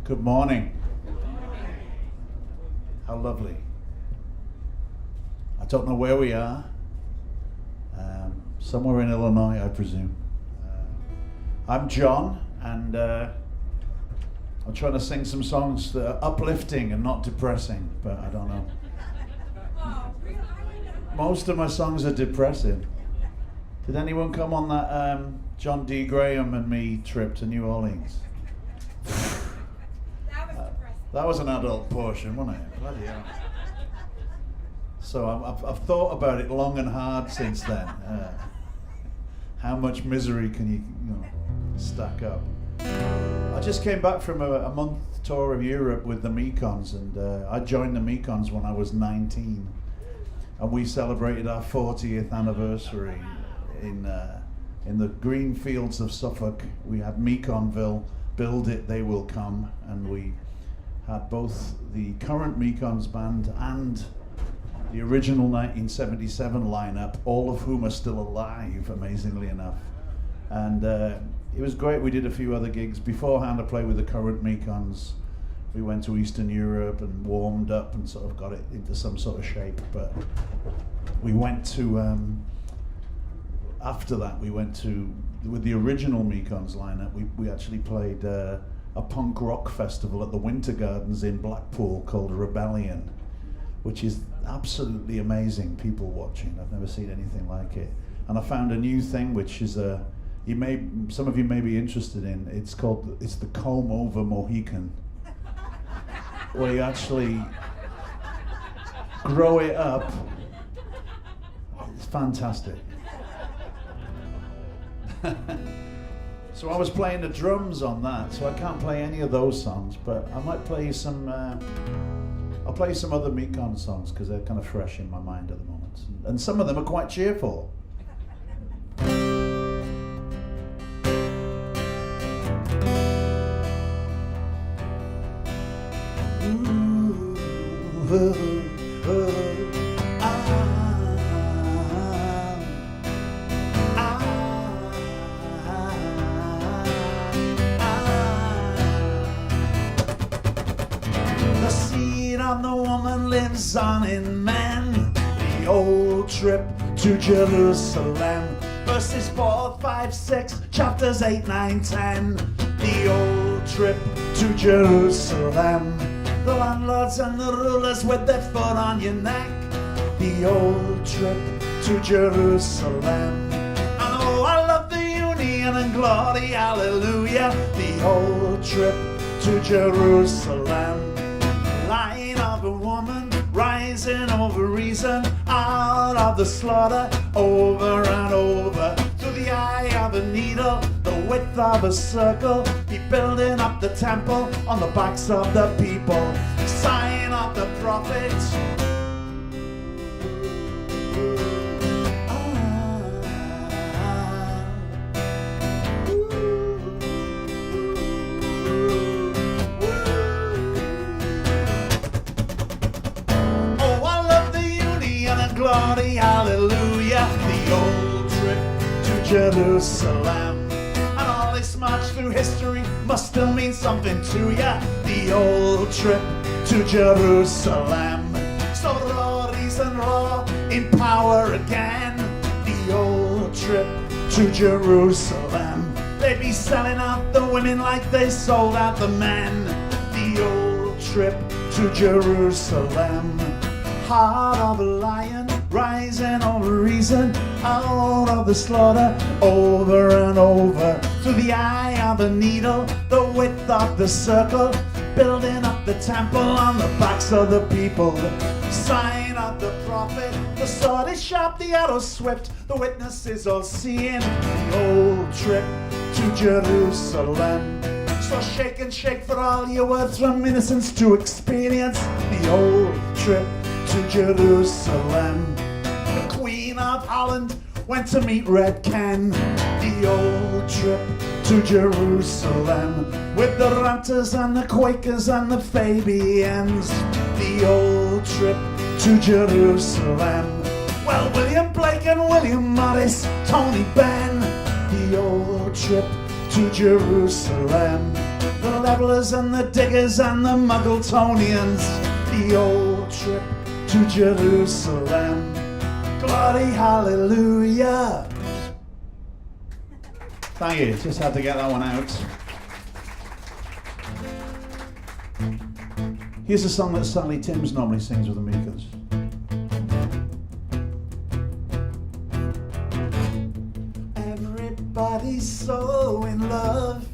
Good morning. How lovely. I don't know where we are. Somewhere in Illinois, I presume. I'm Jon, and I'm trying to sing some songs that are uplifting and not depressing, but I don't know. Most of my songs are depressing. Did anyone come on that John D. Graham and me trip to New Orleans? That was an adult portion, wasn't it? Bloody hell. So I've thought about it long and hard since then. How much misery can you stack up? I just came back from a month tour of Europe with the Mekons, and I joined the Mekons when I was 19, and we celebrated our 40th anniversary in the green fields of Suffolk. We had Mekonville, Build It, They Will Come, and we had both the current Mekons band and the original 1977 lineup, all of whom are still alive, amazingly enough. And it was great. We did a few other gigs. Beforehand, I played with the current Mekons. We went to Eastern Europe and warmed up and sort of got it into some sort of shape. But we went to, after that, we went to, with the original Mekons lineup, we actually played a punk rock festival at the Winter Gardens in Blackpool called Rebellion, which is absolutely amazing. People watching, I've never seen anything like it. And I found a new thing which is some of you may be interested in. It's the comb over Mohican, where you actually grow it up. It's fantastic. So I was playing the drums on that, so I can't play any of those songs, but I might play you some. I'll play you some other Mekon songs because they're kind of fresh in my mind at the moment, and some of them are quite cheerful. The woman lives on in men. The old trip to Jerusalem. Verses 4, 5, 6, chapters 8, 9, 10. The old trip to Jerusalem. The landlords and the rulers with their foot on your neck. The old trip to Jerusalem. And oh, I love the union and glory, hallelujah. The old trip to Jerusalem. Line of a woman rising over reason, out of the slaughter, over and over, through the eye of a needle, the width of a circle, be building up the temple on the backs of the people, sign of the prophets. Glory, hallelujah, the old trip to Jerusalem. And all this march through history must still mean something to ya. The old trip to Jerusalem. So raw, reason raw, in power again. The old trip to Jerusalem. They'd be selling out the women like they sold out the men. The old trip to Jerusalem. Heart of a lion, rising over reason, out of the slaughter, over and over, through the eye of a needle, the width of the circle, building up the temple on the backs of the people, sign of the prophet, the sword is sharp, the arrow swift, the witness is all seeing, the old trip to Jerusalem. So shake and shake for all your words from innocence to experience, the old trip to Jerusalem. The Queen of Holland went to meet Red Ken. The old trip to Jerusalem with the Ranters and the Quakers and the Fabians. The old trip to Jerusalem. Well, William Blake and William Morris, Tony Benn. The old trip to Jerusalem. The revelers and the diggers and the Muggletonians. The old trip to Jerusalem. Glory, hallelujah. Thank you, just had to get that one out. Here's a song that Sally Timms normally sings with the Meekers. Everybody's so in love,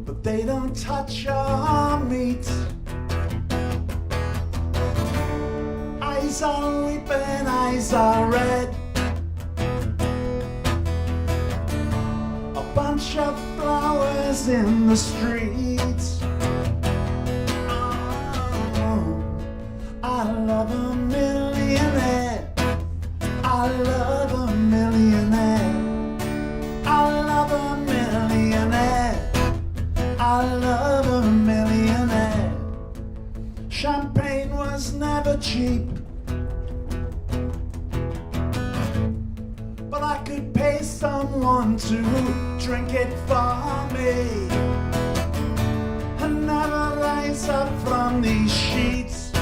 but they don't touch our meat. Eyes are weeping, eyes are red. A bunch of flowers in the streets. Oh, I love a millionaire. I love a millionaire. I love a millionaire. I love a millionaire. Champagne was never cheap, but I could pay someone to drink it for me and never rise up from these sheets,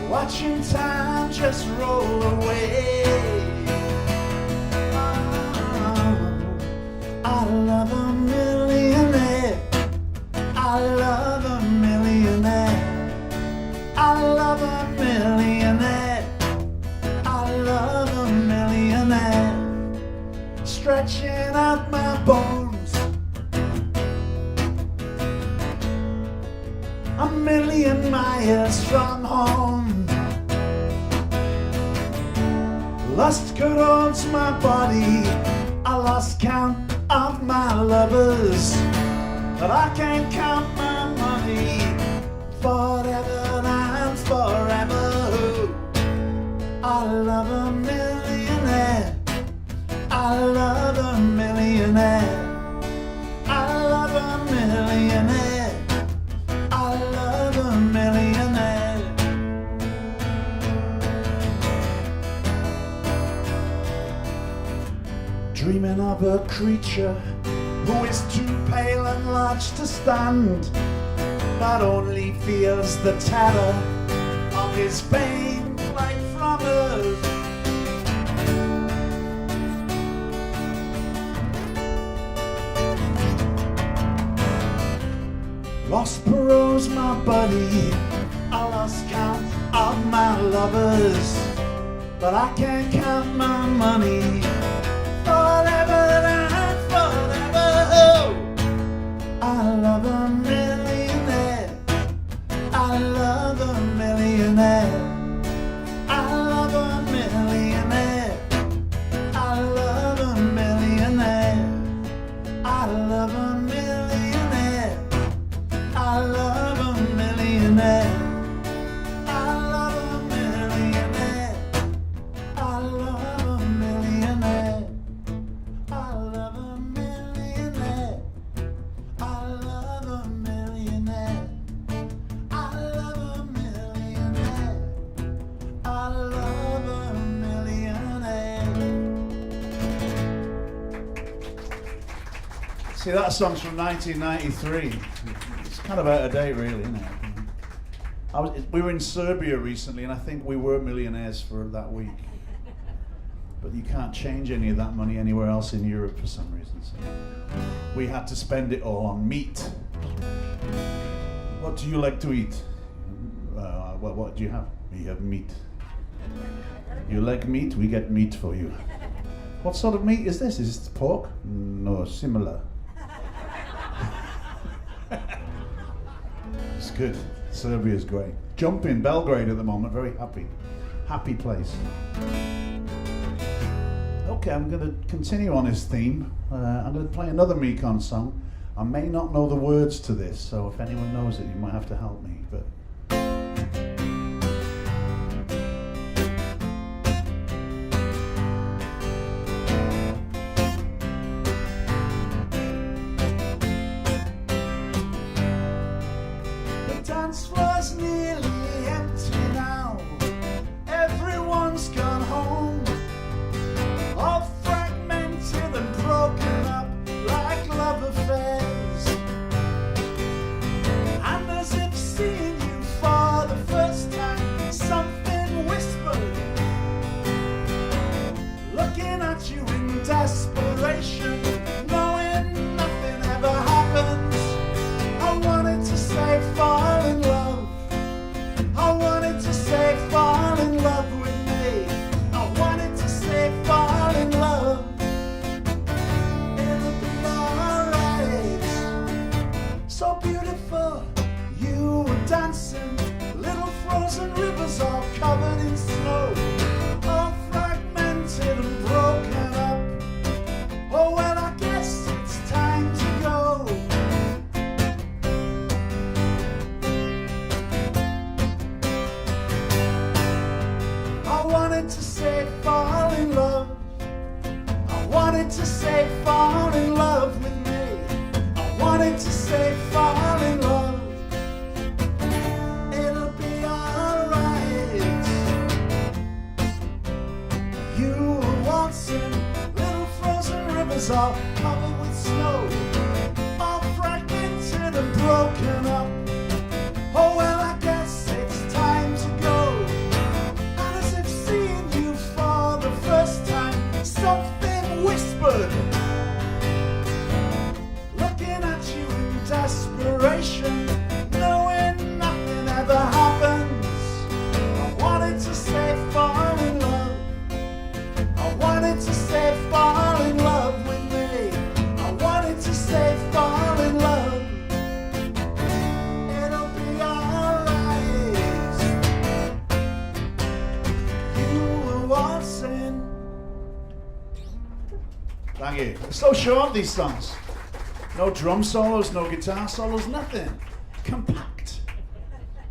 watching time just roll away. Oh, I love a millionaire. I love a millionaire. I love a millionaire. I love a millionaire. Stretching out my bones, a million miles from home. Lust corrodes my body. I lost count of my lovers, but I can't count my money. Forever and forever, I love a millionaire. I love a millionaire. I love a millionaire. I love a millionaire. Dreaming of a creature who is too pale and large to stand, but only feels the terror of his pain like from earth. Lost peruse my body, I lost count of my lovers, but I can't count my money. Forever and forever, oh, I love a millionaire. I love a millionaire. I love a millionaire. I love a millionaire. I love a millionaire. I love a millionaire. I love a millionaire. I love a millionaire. I love a millionaire. I love a millionaire. I love a millionaire. I love a millionaire. See, that song's from 1993. It's kind of out of date, really, isn't it? We were in Serbia recently, and I think we were millionaires for that week. But you can't change any of that money anywhere else in Europe for some reason. So we had to spend it all on meat. What do you like to eat? What do you have? We have meat. You like meat? We get meat for you. What sort of meat is this? Is this pork? No, similar. It's good. Serbia's great. Jump in Belgrade at the moment. Very happy. Happy place. Okay, I'm going to continue on this theme. I'm going to play another Mekon song. I may not know the words to this, so if anyone knows it, you might have to help me. But the dance floor's nearly empty now. Everyone's gone home. All you in desperation, knowing nothing ever happens. I wanted to say fall in love. I wanted to say fall in love with me. I wanted to say fall in love. It'll be alright. So beautiful, you were dancing, little frozen rivers all covered in snow, all fragmented and broken up. Oh well, I guess it's time to go. I wanted to say fall in love. I wanted to say fall in love with me. I wanted to say fall in love. It'll be alright. You were waltzing, little frozen rivers all covered with snow, all fragmented and broken up. Oh well, I guess it's time to go. And as if seeing you for the first time, something whispered, looking at you in desperation, knowing nothing ever happens. I wanted to say fall in love. I wanted to say fall in love with me. I wanted to say fall in love. It'll be alright. You were waltzing. Thank you. It's so short, these songs. No drum solos, no guitar solos, nothing. Compact.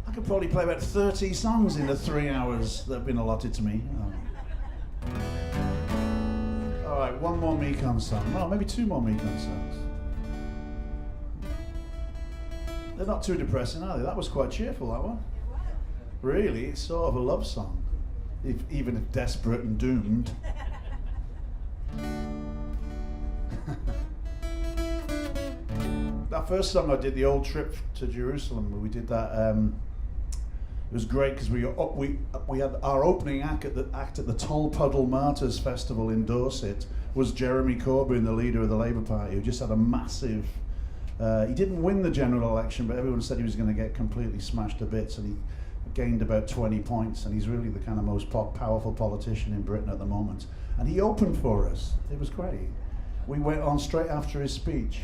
I could probably play about 30 songs in the 3 hours that have been allotted to me. All right, one more Mekon song. Well, maybe 2 more Mekon songs. They're not too depressing, are they? That was quite cheerful, that one. Really, it's sort of a love song, even if desperate and doomed. That first song I did, the old trip to Jerusalem, we did that. It was great because we had our opening act at the Tolpuddle Martyrs Festival in Dorset was Jeremy Corbyn, the leader of the Labour Party, who just had a massive. He didn't win the general election, but everyone said he was going to get completely smashed to bits, and he gained about 20 points, and he's really the kind of most powerful politician in Britain at the moment. And he opened for us. It was great. We went on straight after his speech.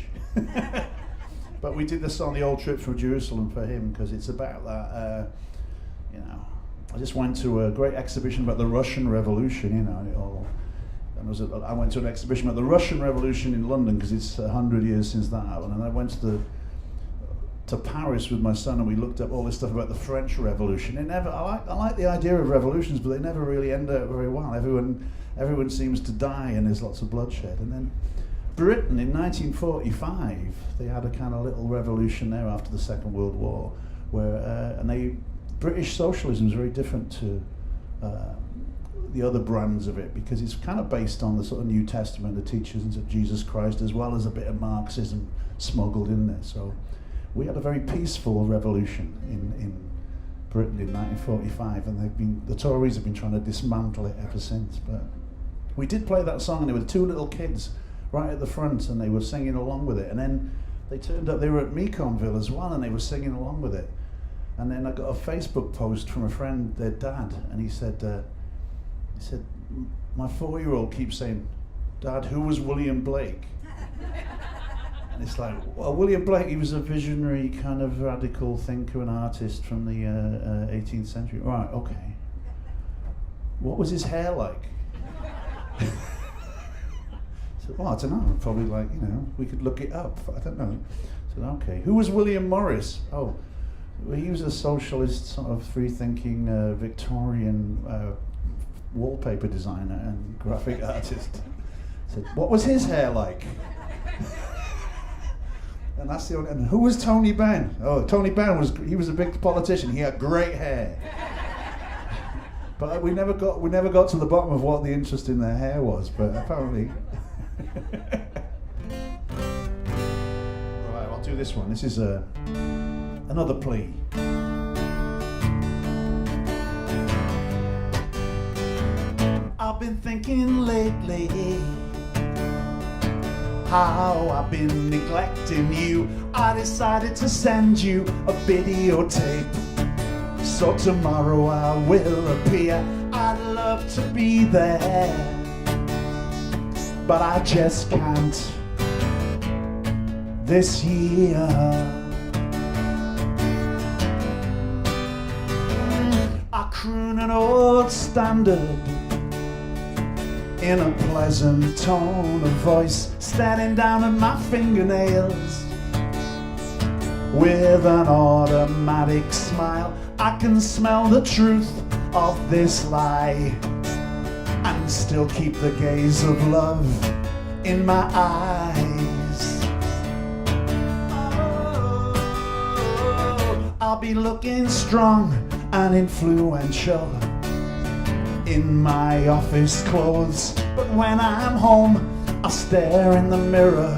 But we did the song "The Old Trip Through Jerusalem" for him because it's about that. I just went to a great exhibition about the Russian Revolution. I went to an exhibition about the Russian Revolution in London because it's 100 years since that happened, and I went to Paris with my son, and we looked up all this stuff about the French Revolution. I like the idea of revolutions, but they never really end out very well. Everyone seems to die, and there's lots of bloodshed. And then Britain in 1945, they had a kind of little revolution there after the Second World War, where British socialism is very different to the other brands of it, because it's kind of based on the sort of New Testament, the teachings of Jesus Christ, as well as a bit of Marxism smuggled in there. So we had a very peaceful revolution in Britain in 1945, and the Tories have been trying to dismantle it ever since. But we did play that song, and there were 2 little kids right at the front, and they were singing along with it. And then they turned up, they were at Meconville as well, and they were singing along with it. And then I got a Facebook post from a friend, their dad, and he said, my 4-year-old keeps saying, "Dad, who was William Blake?" And it's like, well, William Blake, he was a visionary kind of radical thinker and artist from the 18th century. Right, okay. What was his hair like? Well, I don't know, probably like, we could look it up. I don't know. I said, okay. Who was William Morris? Oh, well, he was a socialist, sort of free-thinking Victorian wallpaper designer and graphic artist. I said, what was his hair like? And that's the only. And who was Tony Benn? Oh, Tony Benn was a big politician. He had great hair. But we never got to the bottom of what the interest in their hair was. But apparently. Right, I'll do this one. This is another plea. I I've been thinking lately how I've been neglecting you. I decided to send you a videotape, so tomorrow I will appear. I'd love to be there, but I just can't this year. I croon an old standard in a pleasant tone of voice, staring down at my fingernails with an automatic smile. I can smell the truth of this lie and still keep the gaze of love in my eyes. Oh, I'll be looking strong and influential in my office clothes, but when I'm home I stare in the mirror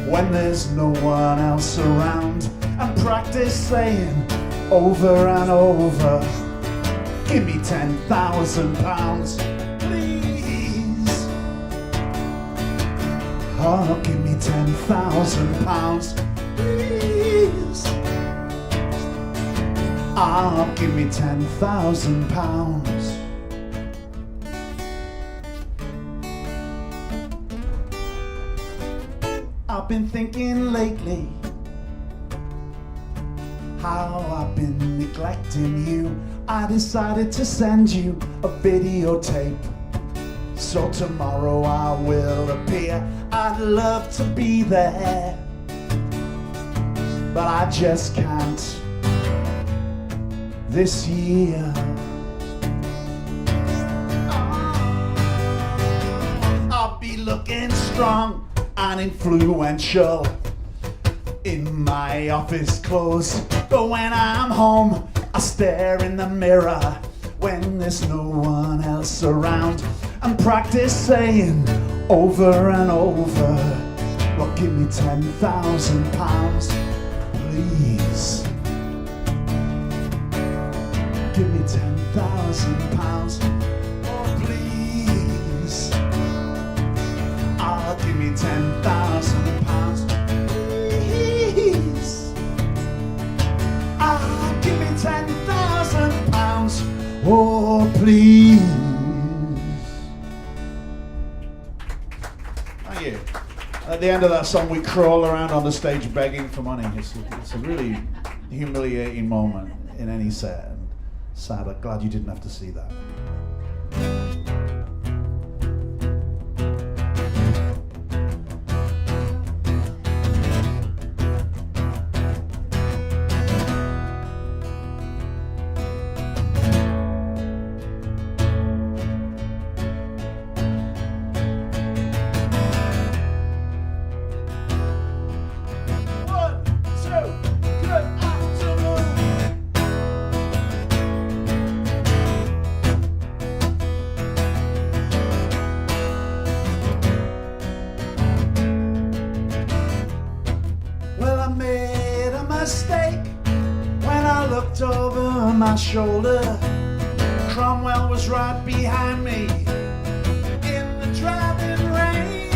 when there's no one else around and practice saying over and over, give me £10,000, please. Oh, give me £10,000, please. Oh, give me £10,000. I've been thinking lately how I've been neglecting you. I decided to send you a videotape, so tomorrow I will appear. I'd love to be there, but I just can't this year. I'll be looking strong and influential in my office clothes, but when I'm home I stare in the mirror when there's no one else around and practice saying over and over, well, give me £10,000, please. Give me £10,000, oh please. Oh, give me £10,000, please. Oh, give me £10,000, oh please. Thank you. At the end of that song, we crawl around on the stage begging for money. It's a really humiliating moment in any set. And sad. I'm glad you didn't have to see that. Mistake when I looked over my shoulder. Cromwell was right behind me in the driving rain.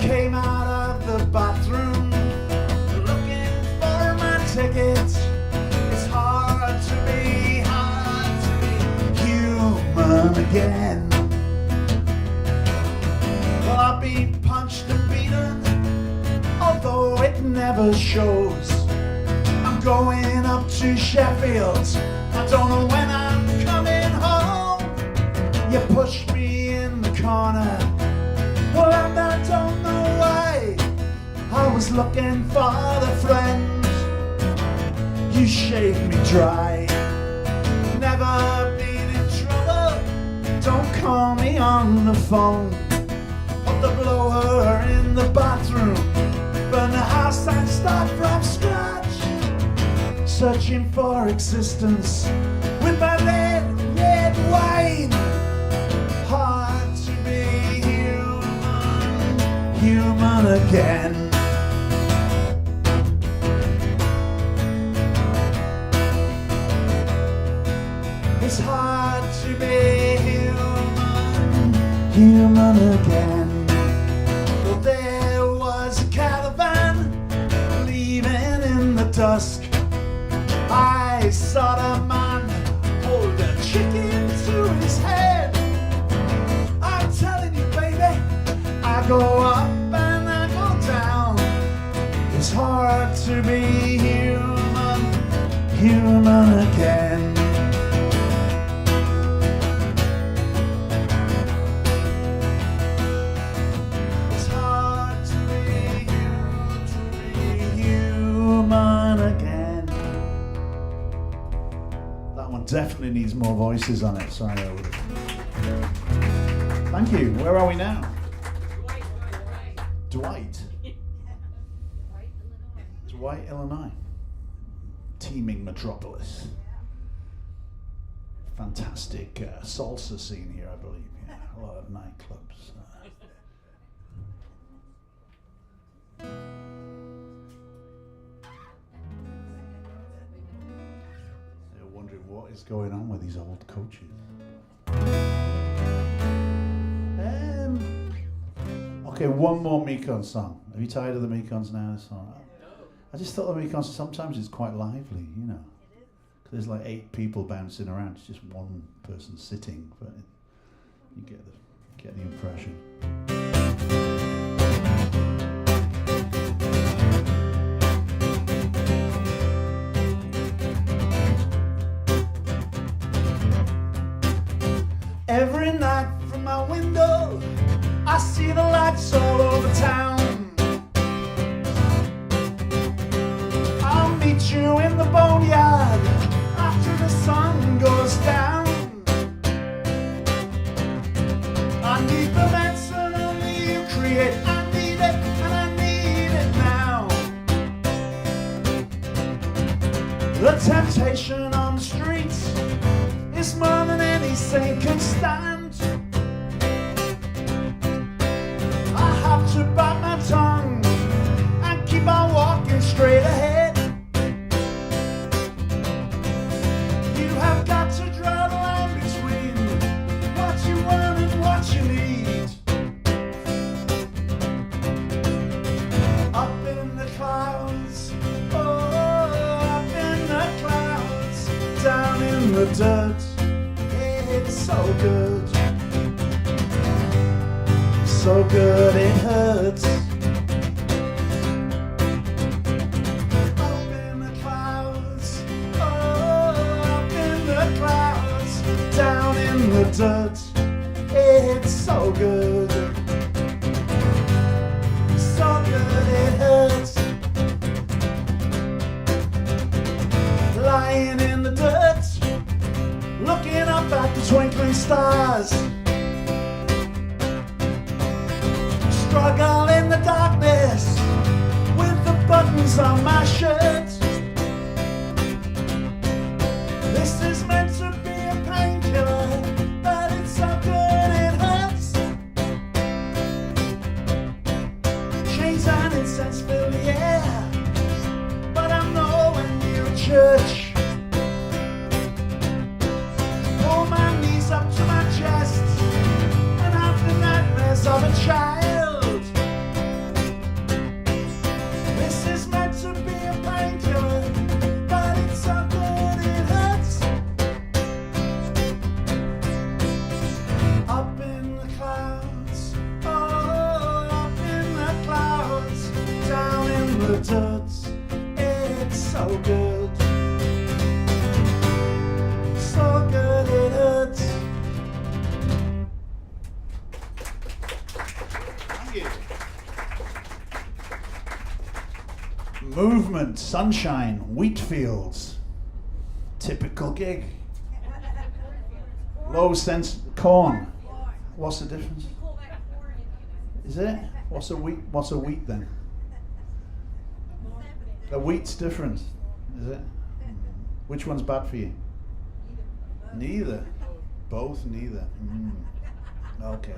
Came out of the bathroom looking for my ticket. It's hard to be human again. Well, I've been punched and beaten, although it never shows. Going up to Sheffield, I don't know when I'm coming home. You pushed me in the corner, well, and I don't know why. I was looking for the friend, you shaved me dry. Never been in trouble, don't call me on the phone. Put the blower in the bathroom, burn the house and start from scratch. Searching for existence with my red wine. Hard to be human again. It's hard to be human human again. Well, there was a caravan leaving in the dusk. I saw the man hold a chicken to his head. I'm telling you, baby, I go up and I go down. It's hard to be human again. It's hard to be human again. That one definitely needs more voices on it. Sorry, Olde. Thank you. Where are we now? Dwight. Dwight, Illinois. Teeming metropolis. Fantastic salsa scene here, I believe. Yeah, a lot of nightclubs. They're wondering what is going on with these old coaches. Okay, one more Mekon song. Are you tired of the Mekons now? This song? I just thought the Mekons sometimes it's quite lively, you know. There's like 8 people bouncing around. It's just one person sitting, but you get the impression. Every night from my window, I see the lights all over town. I'll meet you in the boneyard after the sun goes down. I need the medicine only you create. I need it and I need it now. The temptation on the streets is more than any saint can stand. I have to bite my tongue and keep on walking straight ahead. You have got to draw the line between what you want and what you need. Up in the clouds, oh, up in the clouds, down in the dirt, it's so good. So good it hurts. Up in the clouds, oh, up in the clouds, down in the dirt, it's so good. So good it hurts. Lying in the dirt, looking up at the twinkling stars. Struggle in the darkness with the buttons on my shirt. This is meant to be a painkiller, but it's so good it hurts. Chains and incense fill the air, but I'm nowhere near a church. Pull my knees up to my chest and have the nightmares of a child. It's so good, so good it hurts. Thank you. Movement, sunshine, wheat fields. Typical gig. Low sense corn. What's the difference? Is it? What's a wheat? What's a wheat then? A wheat's different, is it? Which one's bad for you? Neither. Both, neither. Okay.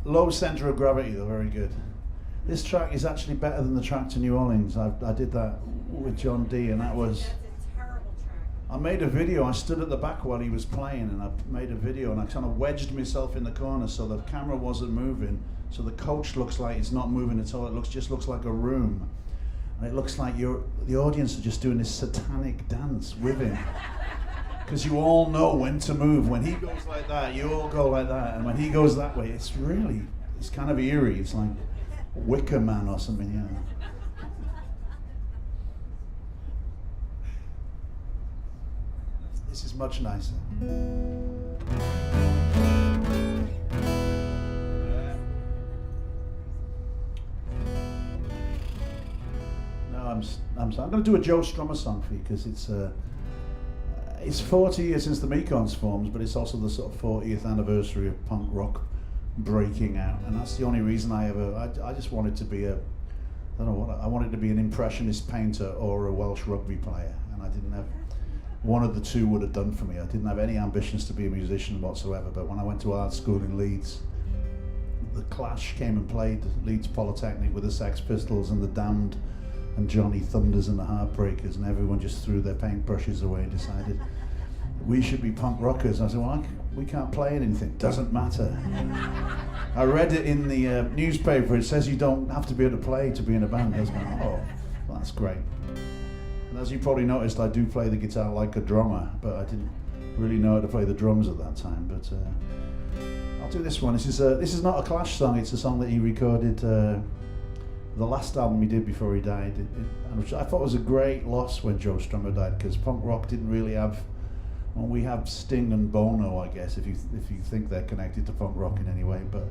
Low center of gravity, though, very good. This track is actually better than the track to New Orleans. I did that with John D, and that was... I made a video. I stood at the back while he was playing, and I made a video, and I kind of wedged myself in the corner so the camera wasn't moving. So the coach looks like it's not moving at all. It just looks like a room, and it looks like the audience are just doing this satanic dance with him. Because you all know when to move. When he goes like that, you all go like that, and when he goes that way, it's kind of eerie. It's like Wicker Man or something, yeah. This is much nicer. No, I'm going to do a Joe Strummer song for you because it's 40 years since the Mekons forms, but it's also the sort of 40th anniversary of punk rock breaking out, and that's the only reason I just wanted to be I wanted to be an impressionist painter or a Welsh rugby player, and I didn't have. One of the two would have done for me. I didn't have any ambitions to be a musician whatsoever, but when I went to art school in Leeds, the Clash came and played Leeds Polytechnic with the Sex Pistols and the Damned and Johnny Thunders and the Heartbreakers, and everyone just threw their paintbrushes away and decided we should be punk rockers. And I said, well, we can't play anything. Doesn't matter. I read it in the newspaper. It says you don't have to be able to play to be in a band. I was going, oh, well, that's great. And as you probably noticed, I do play the guitar like a drummer, but I didn't really know how to play the drums at that time. But I'll do this one. This is not a Clash song. It's a song that he recorded the last album he did before he died, and which I thought was a great loss when Joe Strummer died, because punk rock didn't really have. Well, we have Sting and Bono, I guess, if you think they're connected to punk rock in any way. But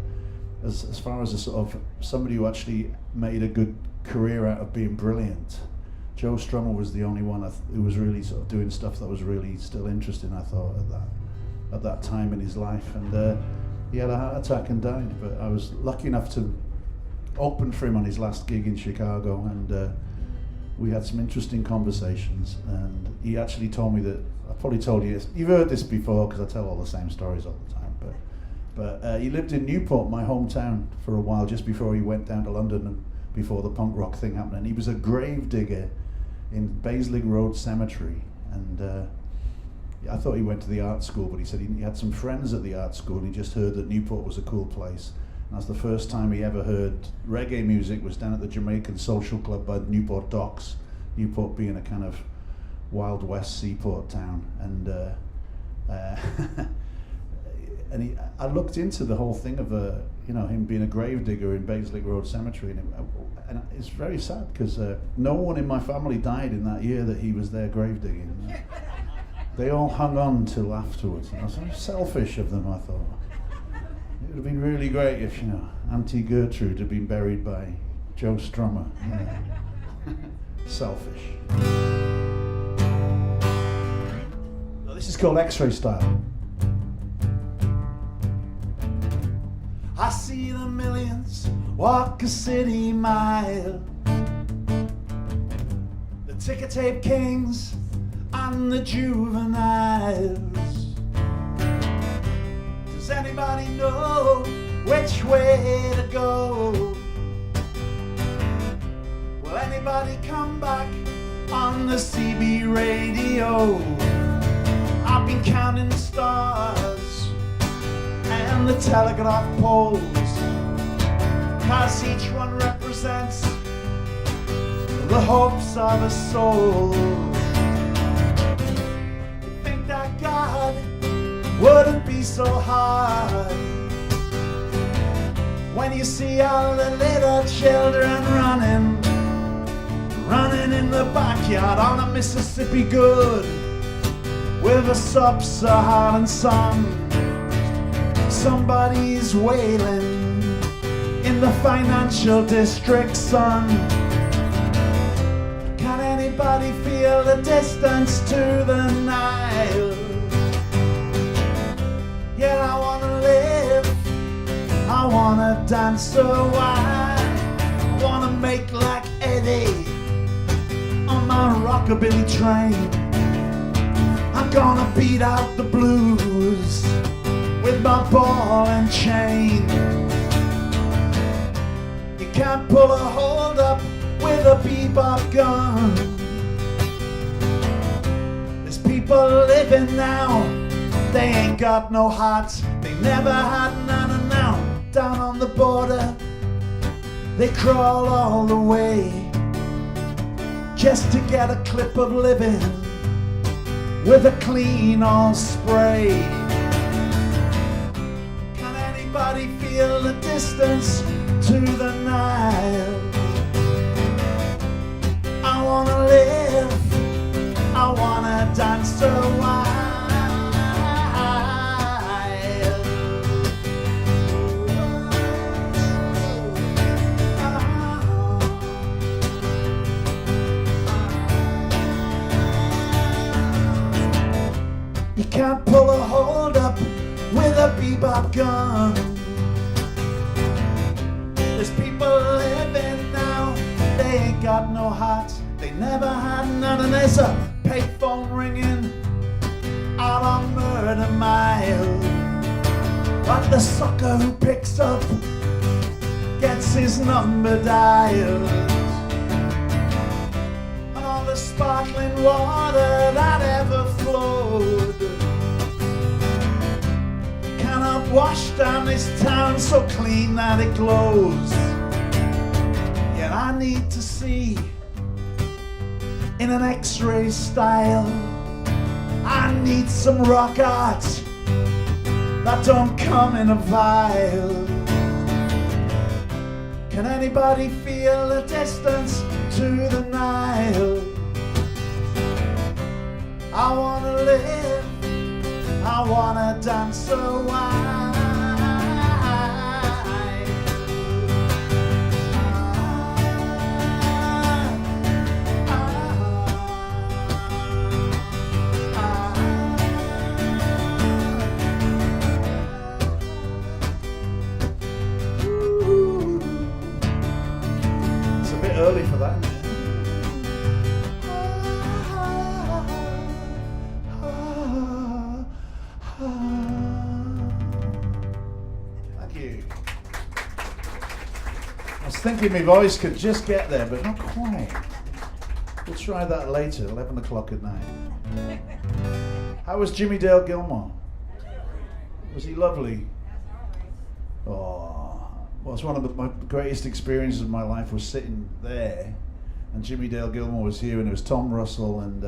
as far as a sort of somebody who actually made a good career out of being brilliant, Joe Strummer was the only one who was really sort of doing stuff that was really still interesting, I thought, at that time in his life. And he had a heart attack and died, but I was lucky enough to open for him on his last gig in Chicago, and we had some interesting conversations, and he actually told me that, I probably told you this, you've heard this before because I tell all the same stories all the time, but he lived in Newport, my hometown, for a while just before he went down to London and before the punk rock thing happened, and he was a grave digger in Basling Road Cemetery, and I thought he went to the art school, but he said he had some friends at the art school, and he just heard that Newport was a cool place. And that's the first time he ever heard reggae music, was down at the Jamaican Social Club by Newport Docks, Newport being a kind of Wild West seaport town. And I looked into the whole thing of him being a gravedigger in Basling Road Cemetery, and it's very sad because no one in my family died in that year that he was there gravedigging. They all hung on till afterwards. And I was so selfish of them, I thought. It would have been really great if, Auntie Gertrude had been buried by Joe Strummer. Selfish. So this is called X-Ray Style. I see the millions walk a city mile, the ticker tape kings and the juveniles. Does anybody know which way to go? Will anybody come back on the CB radio? I've been counting the stars and the telegraph poles, 'cause each one represents the hopes of a soul. You think that God wouldn't be so hard when you see all the little children running in the backyard on a Mississippi good with a sub-Saharan song. Somebody's wailing in the financial district sun. Can anybody feel the distance to the Nile? Yeah, I wanna live, I wanna dance so wide, I wanna make like Eddie on my rockabilly train. I'm gonna beat out the blues with my ball and chain. You can't pull a hold up with a bebop gun. There's people people living now, they ain't got no hearts, they never had none, and now down on the border they crawl all the way just to get a clip of living with a clean all spray. Can anybody feel the distance to the Nile? I wanna live, I wanna dance a while. You can't pull a hold up with a bebop gun. There's people living now, they ain't got no hearts, they never had none, and there's a payphone ringing out on Murder Mile. But the sucker who picks up gets his number dialed. And all the sparkling water that ever flowed cannot wash down this town so clean that it glows. Yet I need to see in an X-ray style. I need some rock art that don't come in a vial. Can anybody feel the distance to the Nile? I wanna live, I wanna dance a while. It's a bit early for that, isn't it? Thank you. I was thinking my voice could just get there, but not quite. We'll try that later, 11 o'clock at night. How was Jimmy Dale Gilmore? Was he lovely? Oh, well, it's one of my greatest experiences of my life was sitting there, and Jimmy Dale Gilmore was here, and it was Tom Russell and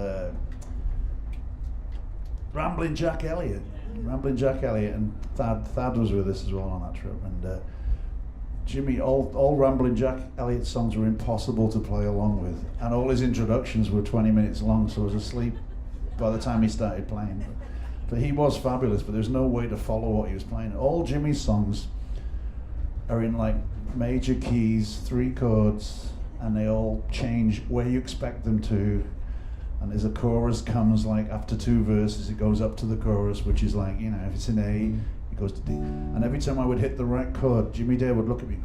Ramblin' Jack Elliott, and Thad was with us as well on that trip, and Jimmy, all Ramblin' Jack Elliott songs were impossible to play along with, and all his introductions were 20 minutes long, so I was asleep by the time he started playing. But he was fabulous, but there's no way to follow what he was playing. All Jimmy's songs are in like major keys, 3 chords, and they all change where you expect them to. And as a chorus comes, like after 2 verses, it goes up to the chorus, which is like, you know, if it's in A, it goes to D. And every time I would hit the right chord, Jimmy Dale would look at me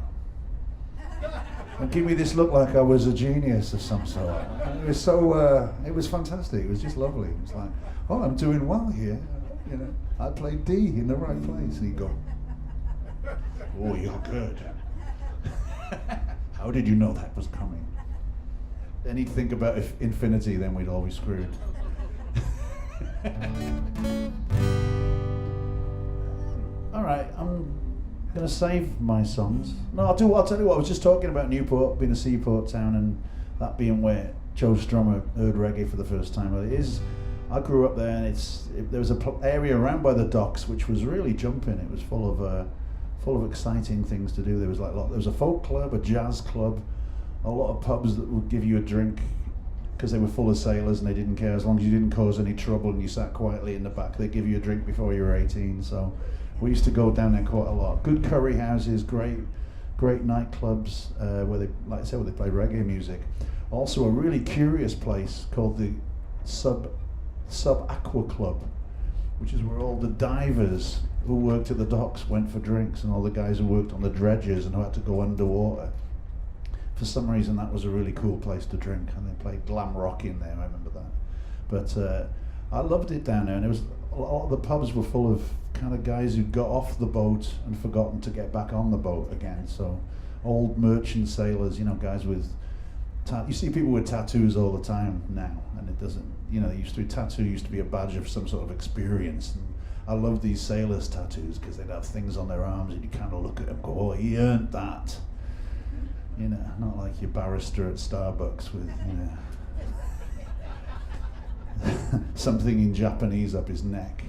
and give me this look like I was a genius of some sort. And it was so, it was fantastic. It was just lovely. It was like, oh, I'm doing well here. You know, I played D in the right place. And he'd go, oh, you're good. How did you know that was coming? Then he'd think about infinity, then we'd all be screwed. All right, I'm gonna save my songs. No, I'll tell you what, I was just talking about Newport being a seaport town and that being where Joe Strummer heard reggae for the first time. Well, it is, I grew up there, and there was an area around by the docks which was really jumping. It was full of exciting things to do. There was a folk club, a jazz club, a lot of pubs that would give you a drink because they were full of sailors and they didn't care as long as you didn't cause any trouble and you sat quietly in the back. They'd give you a drink before you were 18. So we used to go down there quite a lot. Good curry houses, great nightclubs where they, like I said, where they played reggae music. Also a really curious place called the Sub Aqua Club, which is where all the divers who worked at the docks went for drinks, and all the guys who worked on the dredges and who had to go underwater. For some reason, that was a really cool place to drink, and they played glam rock in there. I remember that. But I loved it down there, and it was a lot of the pubs were full of kind of guys who got off the boat and forgotten to get back on the boat again. So old merchant sailors, you know, guys with you see people with tattoos all the time now, and it doesn't, tattoo used to be a badge of some sort of experience. And I love these sailors' tattoos because they'd have things on their arms and you kind of look at them and go, oh, he earned that. Not like your barrister at Starbucks with, something in Japanese up his neck,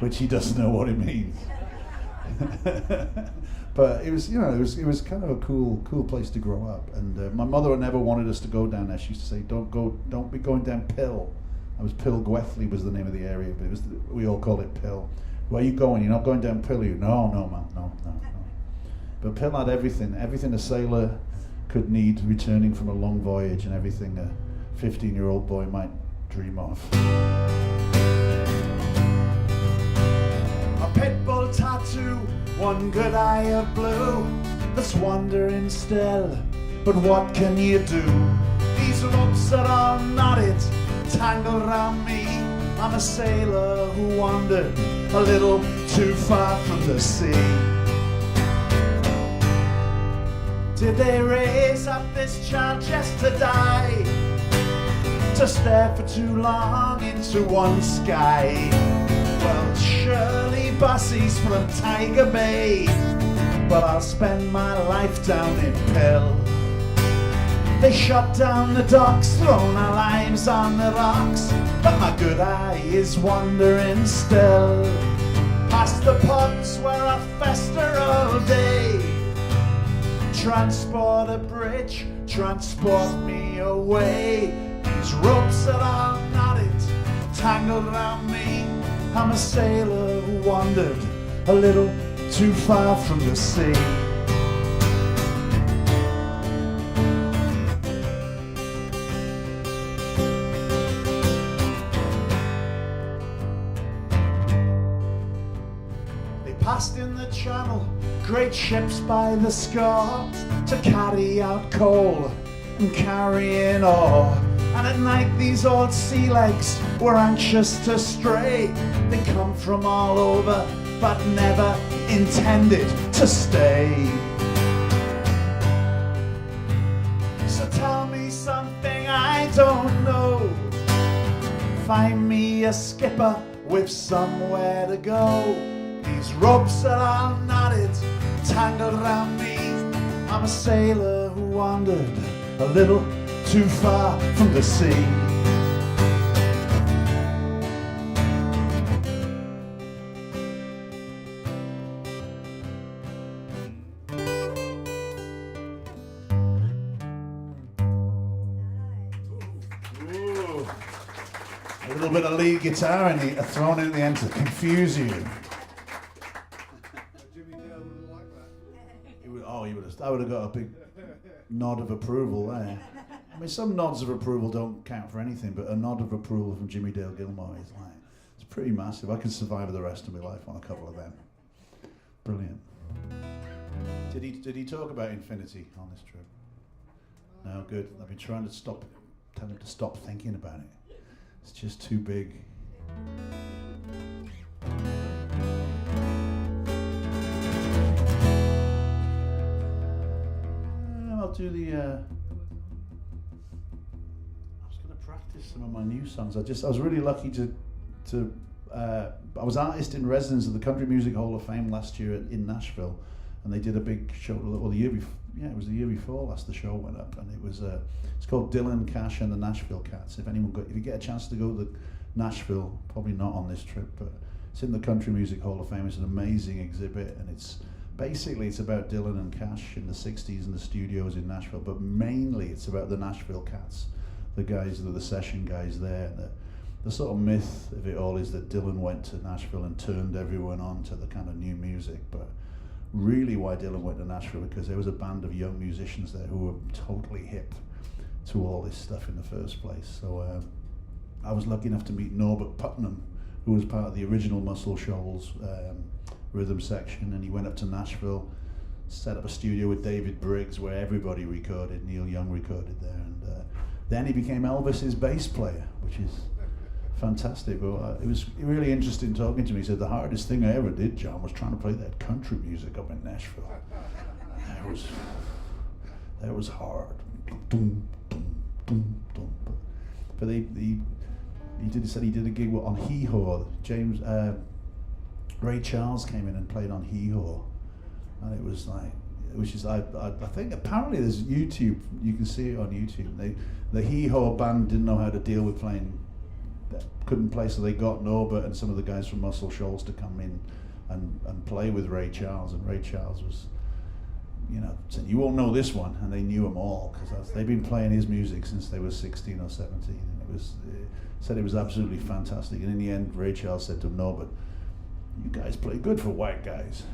which he doesn't know what it means. But it was kind of a cool place to grow up. And my mother never wanted us to go down there. She used to say, don't be going down Pill. I was Pill Gwethley was the name of the area, but we all called it Pill. Where are you going? You're not going down Pill, are you? No, man, no. But Pill had everything a sailor could need returning from a long voyage, and everything a 15-year-old boy might dream of. A pit bull tattoo, one good eye of blue, that's wandering still, but what can you do? These ropes that are knotted, tangled around me, I'm a sailor who wandered a little too far from the sea. Did they raise up this child just to die? To stare for too long into one sky? Well, surely bussies from Tiger Bay, but I'll spend my life down in Pill. They shut down the docks, thrown our lives on the rocks, but my good eye is wandering still. Past the pubs where I fester all day, transport a bridge, transport me away. These ropes that are knotted, tangled around me, I'm a sailor who wandered a little too far from the sea. They passed in the channel, great ships by the score, to carry out coal and carry in ore. And at night these old sea legs were anxious to stray. They come from all over, but never intended to stay. So tell me something I don't know. Find me a skipper with somewhere to go. These ropes that are knotted, tangled around me, I'm a sailor who wandered a little too far from the sea. Ooh. A little bit of lead guitar thrown in the end to confuse you. I would have got a big nod of approval there. I mean, some nods of approval don't count for anything, but a nod of approval from Jimmy Dale Gilmore is it's pretty massive. I could survive the rest of my life on a couple of them. Brilliant. Did he talk about infinity on this trip? No, good. I've been trying to tell him to stop thinking about it. It's just too big. I'll do the. I was going to practice some of my new songs. I was really lucky to. I was artist in residence at the Country Music Hall of Fame last year in Nashville, and they did a big show. Well, the year before, it was the year before last. The show went up, and it was. It's called Dylan Cash and the Nashville Cats. If you get a chance to go to Nashville, probably not on this trip, but it's in the Country Music Hall of Fame. It's an amazing exhibit, and it's about Dylan and Cash in the 60s in the studios in Nashville, but mainly it's about the Nashville Cats, the guys, the session guys there. And the sort of myth of it all is that Dylan went to Nashville and turned everyone on to the kind of new music, but really why Dylan went to Nashville, because there was a band of young musicians there who were totally hip to all this stuff in the first place. So I was lucky enough to meet Norbert Putnam, who was part of the original Muscle Shoals rhythm section, and he went up to Nashville, set up a studio with David Briggs where everybody recorded. Neil Young recorded there, and then he became Elvis's bass player, which is fantastic. But it was really interesting talking to me. He said the hardest thing I ever did, John, was trying to play that country music up in Nashville. That was hard. Dum, dum, dum, dum. But he said he did a gig on Hee Haw. Ray Charles came in and played on Hee Haw, and it was just I think apparently there's YouTube. You can see it on YouTube. The Hee Haw band didn't know how to deal with playing. Couldn't play, so they got Norbert and some of the guys from Muscle Shoals to come in and play with Ray Charles, and Ray Charles was, said, "You won't know this one," and they knew them all because they've been playing his music since they were 16 or 17. And said it was absolutely fantastic. And in the end, Ray Charles said to him, "Norbert, you guys play good for white guys."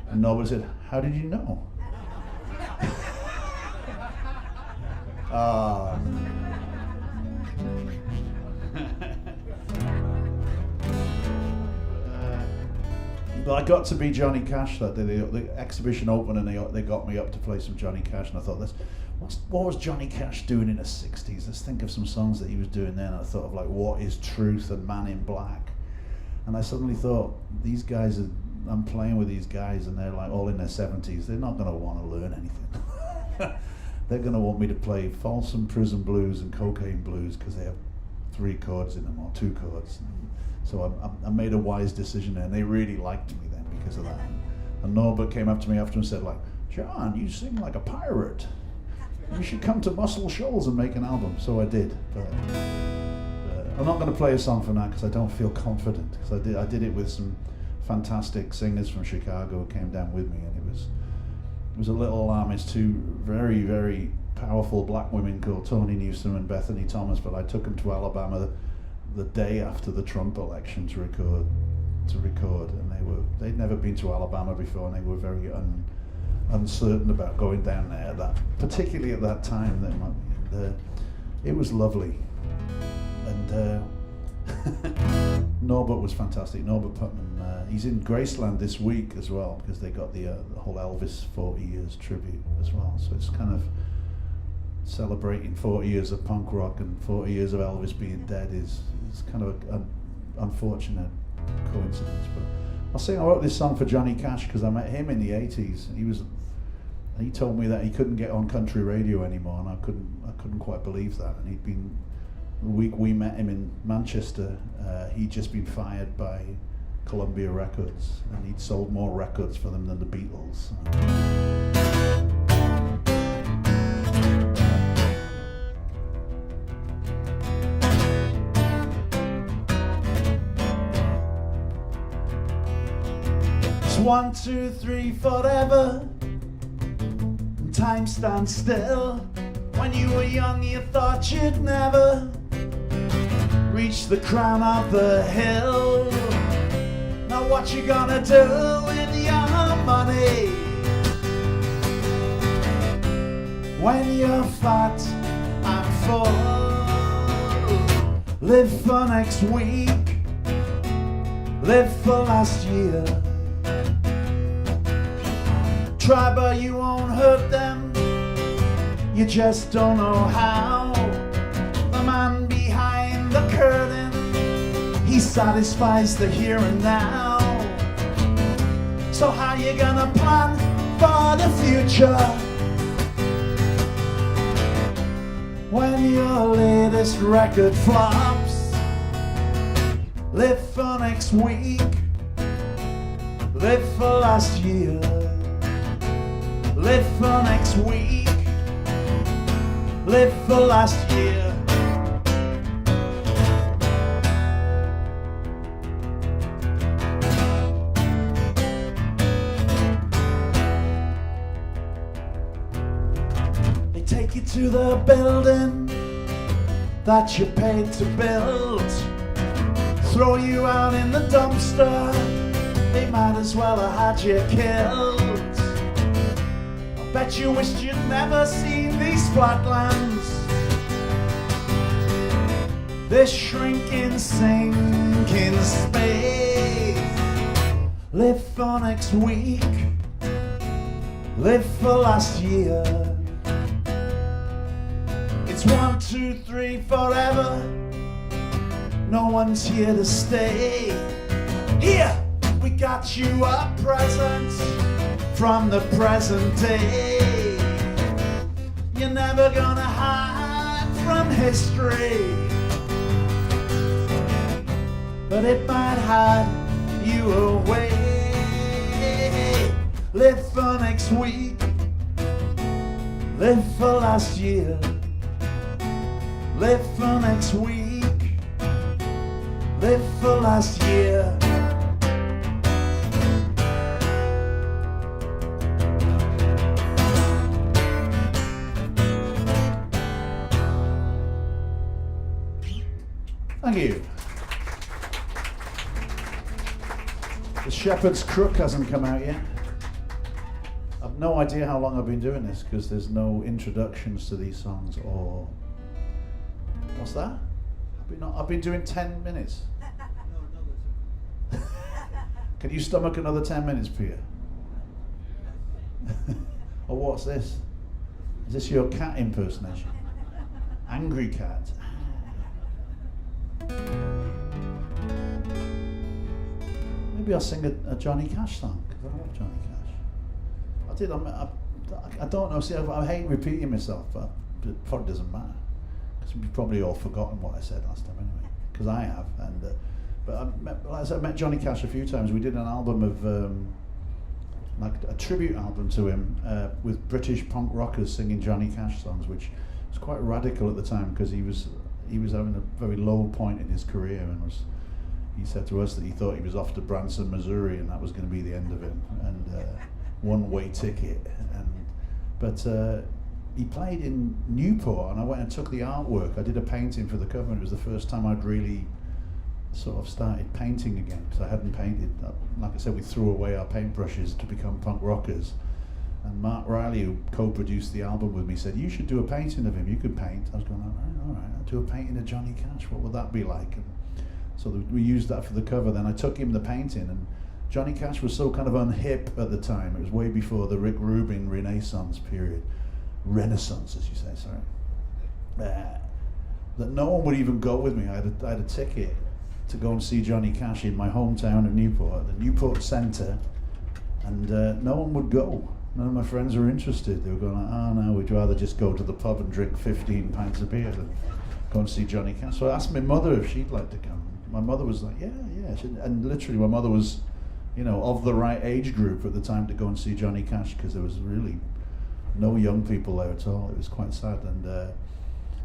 And Norbert said, "How did you know?" But I got to be Johnny Cash that day. The exhibition opened and they got me up to play some Johnny Cash, and I thought, what was Johnny Cash doing in the 60s? Let's think of some songs that he was doing then. And I thought of What Is Truth and Man in Black. And I suddenly thought, these guys, I'm playing with these guys and they're all in their 70s. They're not going to want to learn anything. They're going to want me to play Folsom Prison Blues and Cocaine Blues because they have 3 chords in them or 2 chords. So I made a wise decision there, and they really liked me then because of that. And Norbert came up to me after and said, "John, you sing like a pirate. You should come to Muscle Shoals and make an album." So I did. But I'm not going to play a song from that because I don't feel confident. Because I did it with some fantastic singers from Chicago who came down with me, and it was a little homage to very, very powerful black women called Toni Newsom and Bethany Thomas. But I took them to Alabama the day after the Trump election to record, and they'd never been to Alabama before, and they were very uncertain about going down there. Particularly at that time, it was lovely, and Norbert was fantastic. Norbert Putnam, he's in Graceland this week as well because they got the whole Elvis 40 years tribute as well. So it's kind of celebrating 40 years of punk rock and 40 years of Elvis being dead is kind of an unfortunate coincidence. But I wrote this song for Johnny Cash because I met him in the 80s, and he told me that he couldn't get on country radio anymore, and I couldn't quite believe that. And the week we met him in Manchester, he'd just been fired by Columbia Records, and he'd sold more records for them than the Beatles. It's 1, 2, 3 forever. Time stands still. When you were young, you thought you'd never reach the crown of the hill. Now what you gonna do with your money when you're fat and full? Live for next week, live for last year. Try but you won't hurt them, you just don't know how. The man behind the curtain, he satisfies the here and now. So how you gonna plan for the future when your latest record flops? Live for next week, live for last year. Live for next week, live for last year. They take you to the building that you paid to build, throw you out in the dumpster, they might as well have had you killed. Bet you wished you'd never seen these flatlands, this shrinking, sinking space. Live for next week, live for last year. It's 1, 2, 3 forever. No one's here to stay. Here, we got you a present from the present day. You're never gonna hide from history, but it might hide you away. Live for next week, live for last year, live for next week, live for last year. Thank you. The Shepherd's Crook hasn't come out yet. I've no idea how long I've been doing this because there's no introductions to these songs or... What's that? I've been doing 10 minutes. Can you stomach another 10 minutes, Peter? Or what's this? Is this your cat impersonation? Angry cat. Maybe I'll sing a Johnny Cash song, because I love Johnny Cash. I don't know, see, I hate repeating myself, but it probably doesn't matter. Because we've probably all forgotten what I said last time anyway, because I have. And I met Johnny Cash a few times. We did an album of, like a tribute album to him, with British punk rockers singing Johnny Cash songs, which was quite radical at the time, because he was having a very low point in his career, and he said to us that he thought he was off to Branson, Missouri, and that was going to be the end of him, and one-way ticket. But he played in Newport, and I went and took the artwork. I did a painting for the cover, and it was the first time I'd really sort of started painting again, because I hadn't painted. Like I said, we threw away our paintbrushes to become punk rockers. And Mark Riley, who co-produced the album with me, said, "You should do a painting of him. You could paint." I was going, all right, I'll do a painting of Johnny Cash. What would that be like? And so we used that for the cover. Then I took him the painting, and Johnny Cash was so kind of unhip at the time. It was way before the Rick Rubin Renaissance period. Renaissance, as you say, sorry. That no one would even go with me. I had a ticket to go and see Johnny Cash in my hometown of Newport, at the Newport Centre, and no one would go. None of my friends were interested. They were going like, "Oh no, we'd rather just go to the pub and drink 15 pints of beer than go and see Johnny Cash." So I asked my mother if she'd like to come. My mother was like, yeah. And literally my mother was, of the right age group at the time to go and see Johnny Cash, because there was really no young people there at all. It was quite sad. And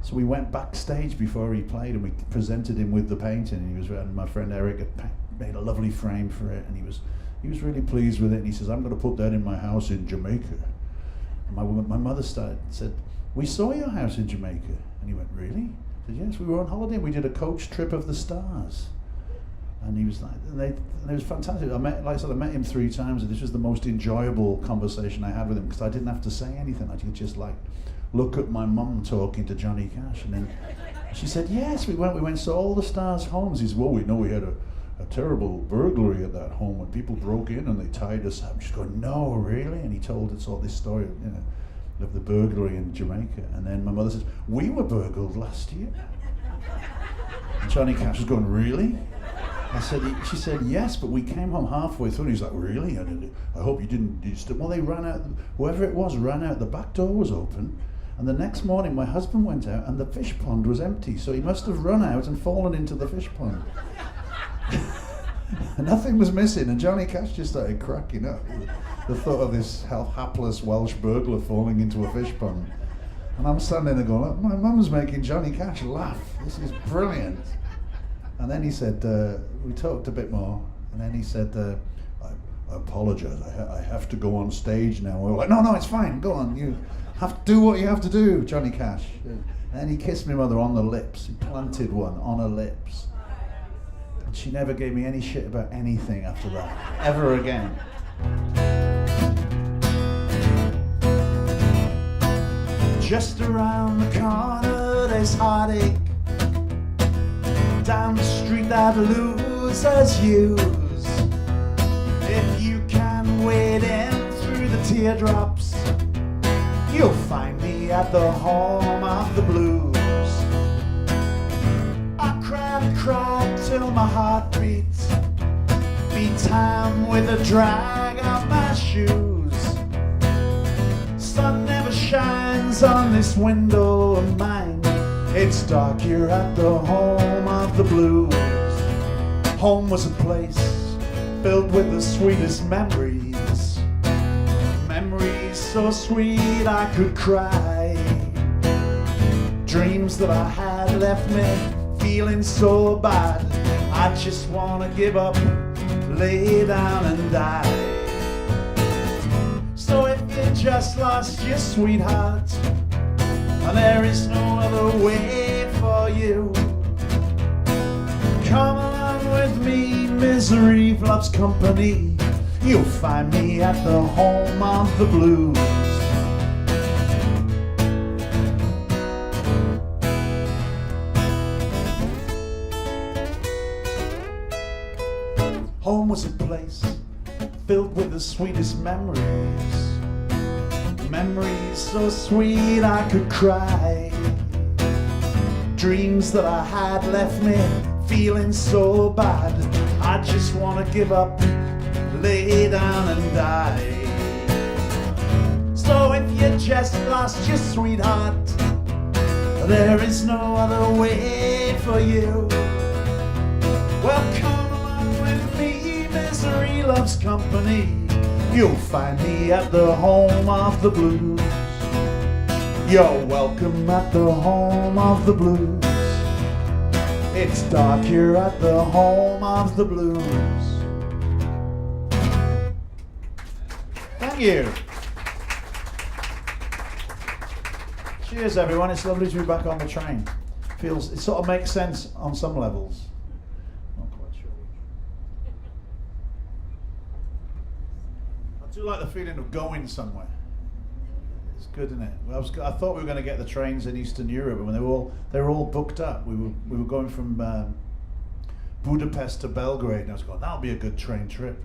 so we went backstage before he played, and we presented him with the painting. And my friend Eric had made a lovely frame for it, and he was really pleased with it, and he says, "I'm going to put that in my house in Jamaica." And my mother said, "We saw your house in Jamaica." And he went, "Really?" I said, "Yes, we were on holiday, and we did a coach trip of the stars." And he was like, and it was fantastic. I met him 3 times, and this was the most enjoyable conversation I had with him, because I didn't have to say anything. I could just look at my mum talking to Johnny Cash. And then she said, "Yes, we went saw all the stars' homes." He said, "Well, we know we had a terrible burglary at that home when people broke in and they tied us up." She's going, "No, really?" And he told us all this story of the burglary in Jamaica. And then my mother says, "We were burgled last year." And Johnny Cash was going, "Really?" She said, "Yes, but we came home halfway through." And he's like, "Really? I hope you didn't." Well, they ran out, whoever it was ran out, the back door was open. And the next morning my husband went out and the fish pond was empty. So he must have run out and fallen into the fish pond. Nothing was missing, and Johnny Cash just started cracking up. The thought of this hapless Welsh burglar falling into a fish pond. And I'm standing there going, "Look, my mum's making Johnny Cash laugh. This is brilliant." And then he said, we talked a bit more, and then he said, I apologize, I have to go on stage now. We were like, no, it's fine, go on, you have to do what you have to do, Johnny Cash. And then he kissed my mother on the lips. He planted one on her lips. And she never gave me any shit about anything after that, ever again. Just around the corner there's heartache. Down the street that losers use. If you can wade in through the teardrops, you'll find me at the home of the blues. I cried till my heart beats time with the drag of my shoes. Sun never shines shines on this window of mine. It's dark here at the home of the blues. Home was a place filled with the sweetest memories. Memories so sweet I could cry. Dreams that I had left me feeling so bad. I just wanna give up, lay down and die. So if you just lost your sweetheart, and there is no other way for you, come along with me, misery loves company. You'll find me at the home of the blues. Home was a place filled with the sweetest memories. Memories so sweet I could cry. Dreams that I had left me feeling so bad. I just wanna give up, lay down and die. So if you just lost your sweetheart, there is no other way for you. Well, come along with me, misery loves company. You'll find me at the home of the blues. You're welcome at the home of the blues. It's dark here at the home of the blues. Thank you. Cheers, everyone. It's lovely to be back on the train. It sort of makes sense on some levels. Not quite sure. I do like the feeling of going somewhere. It's good, isn't it? Well, I thought we were going to get the trains in Eastern Europe, and they were all booked up. We were going from Budapest to Belgrade, and I was going, that'll be a good train trip.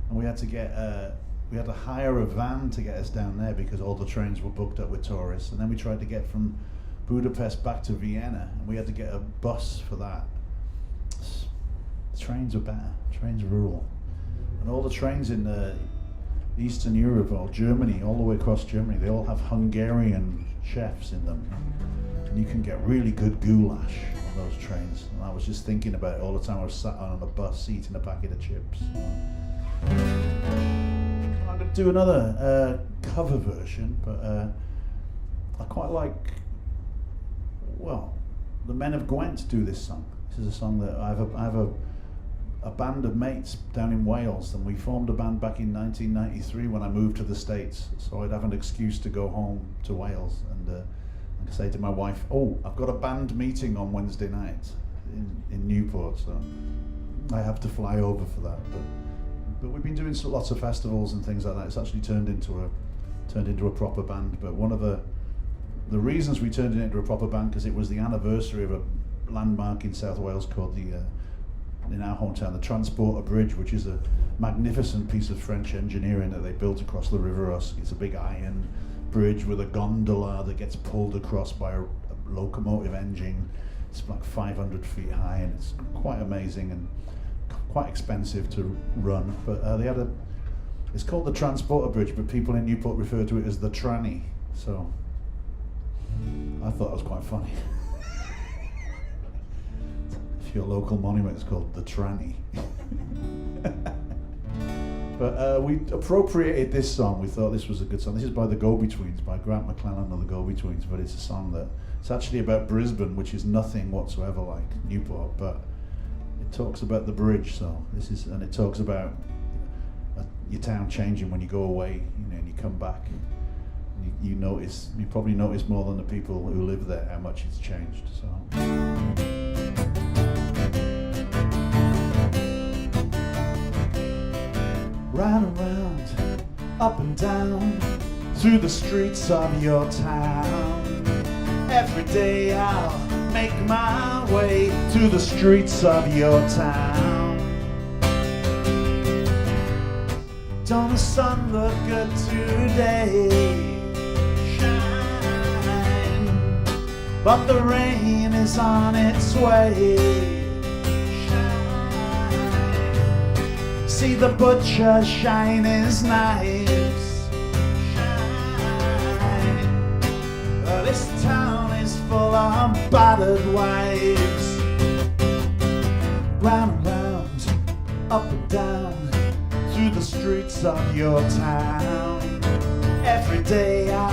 And we had to hire a van to get us down there because all the trains were booked up with tourists. And then we tried to get from Budapest back to Vienna, and we had to get a bus for that. Trains are better. Trains rule. And all the trains in Eastern Europe or Germany, all the way across Germany, they all have Hungarian chefs in them. And you can get really good goulash on those trains. And I was just thinking about it all the time I was sat on a bus eating a packet of chips. I'm going to do another cover version, but I quite like, well, the Men of Gwent do this song. This is a song that I have a band of mates down in Wales, and we formed a band back in 1993 when I moved to the States, so I'd have an excuse to go home to Wales and say to my wife, oh, I've got a band meeting on Wednesday night in Newport, so I have to fly over for that. But we've been doing lots of festivals and things like that. It's actually turned into a proper band. But one of the reasons we turned it into a proper band, because it was the anniversary of a landmark in South Wales called in our hometown, the Transporter Bridge, which is a magnificent piece of French engineering that they built across the River Usk. It's a big iron bridge with a gondola that gets pulled across by a locomotive engine. It's like 500 feet high, and it's quite amazing and quite expensive to run. But it's called the Transporter Bridge, but people in Newport refer to it as the tranny. So I thought it was quite funny. Your local monument is called the tranny. But we appropriated this song. We thought this was a good song. This is by the Go-Betweens, by Grant McClellan of the Go-Betweens, but it's a song that it's actually about Brisbane, which is nothing whatsoever like Newport, but it talks about the bridge. So and it talks about your town changing when you go away, and you come back. You probably notice more than the people who live there how much it's changed. So. Ride around, up and down, through the streets of your town. Every day I'll make my way through the streets of your town. Don't the sun look good today? Shine, but the rain is on its way. See the butcher shine his knives. Shine. This town is full of battered waves. Round and round, up and down, through the streets of your town. Every day I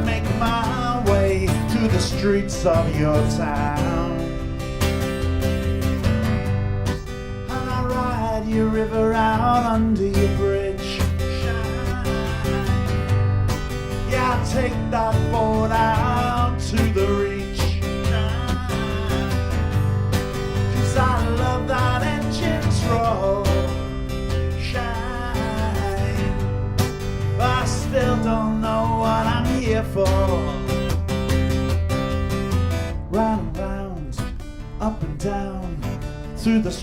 make my way to the streets of your town. And I ride your river out under your bridge. Yeah, I take that boat out to the reach. 'Cause I love that engine's roll. Shine. I still don't know what I'm here for. Round and round, up and down, through the